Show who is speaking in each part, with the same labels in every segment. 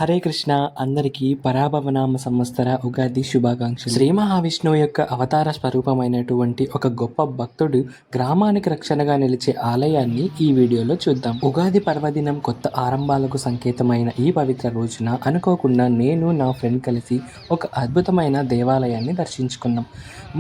Speaker 1: హరే కృష్ణ. అందరికీ పరాభవనామ సంవత్సర ఉగాది శుభాకాంక్షలు. శ్రీ మహావిష్ణువు యొక్క అవతార స్వరూపమైనటువంటి ఒక గొప్ప భక్తుడు గ్రామానికి రక్షణగా నిలిచే ఆలయాన్ని ఈ వీడియోలో చూద్దాం. ఉగాది పర్వదినం కొత్త ఆరంభాలకు సంకేతమైన ఈ పవిత్ర రోజున అనుకోకుండా నేను నా ఫ్రెండ్ కలిసి ఒక అద్భుతమైన దేవాలయాన్ని దర్శించుకున్నాం.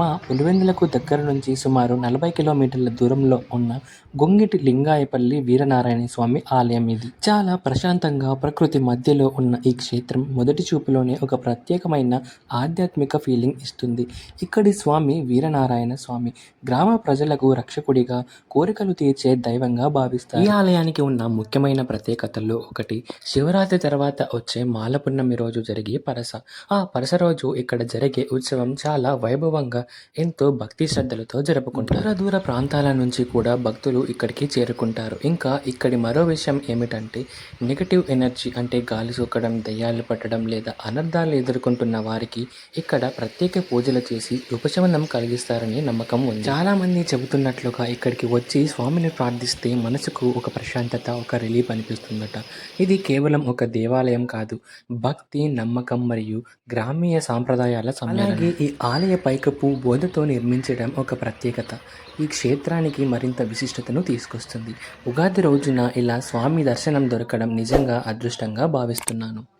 Speaker 1: మా పులివెందులకు దగ్గర నుంచి సుమారు 40 కిలోమీటర్ల దూరంలో ఉన్న గొంగిటి లింగాయపల్లి వీరనారాయణ స్వామి ఆలయం ఇది. చాలా ప్రశాంతంగా ప్రకృతి మధ్యలో ఉన్న ఈ క్షేత్రం మొదటి చూపులోనే ఒక ప్రత్యేకమైన ఆధ్యాత్మిక ఫీలింగ్ ఇస్తుంది. ఇక్కడి స్వామి వీరనారాయణ స్వామి గ్రామ ప్రజలకు రక్షకుడిగా, కోరికలు తీర్చే దైవంగా భావిస్తారు. ఈ ఆలయానికి ఉన్న ముఖ్యమైన ప్రత్యేకతల్లో ఒకటి శివరాత్రి తర్వాత వచ్చే మాల పున్నమి రోజు జరిగే పరస. ఆ పరస రోజు ఇక్కడ జరిగే ఉత్సవం చాలా వైభవంగా, ఎంతో భక్తి శ్రద్ధలతో జరుపుకుంటారు. దూర ప్రాంతాల నుంచి కూడా భక్తులు ఇక్కడికి చేరుకుంటారు. ఇంకా ఇక్కడి మరో విషయం ఏమిటంటే నెగటివ్ ఎనర్జీ అంటే గాలి సోకడం, దయ్యాలు పట్టడం లేదా అనర్థాలు ఎదుర్కొంటున్న వారికి ఇక్కడ ప్రత్యేక పూజలు చేసి ఉపశమనం కలిగిస్తారని నమ్మకం ఉంది. చాలా మంది చెబుతున్నట్లుగా ఇక్కడికి వచ్చి స్వామిని ప్రార్థిస్తే మనసుకు ఒక ప్రశాంతత, ఒక రిలీఫ్ అనిపిస్తుందట. ఇది కేవలం ఒక దేవాలయం కాదు, భక్తి, నమ్మకం మరియు గ్రామీయ సాంప్రదాయాల సమ్మేళనం. అలాగే ఈ ఆలయ పైకప్పు బోధతో నిర్మించడం ఒక ప్రత్యేకత ఈ క్షేత్రానికి మరింత విశిష్టతను తీసుకొస్తుంది. ఉగాది రోజున ఇలా స్వామి దర్శనం దొరకడం నిజంగా అదృష్టంగా భావిస్తున్నాను.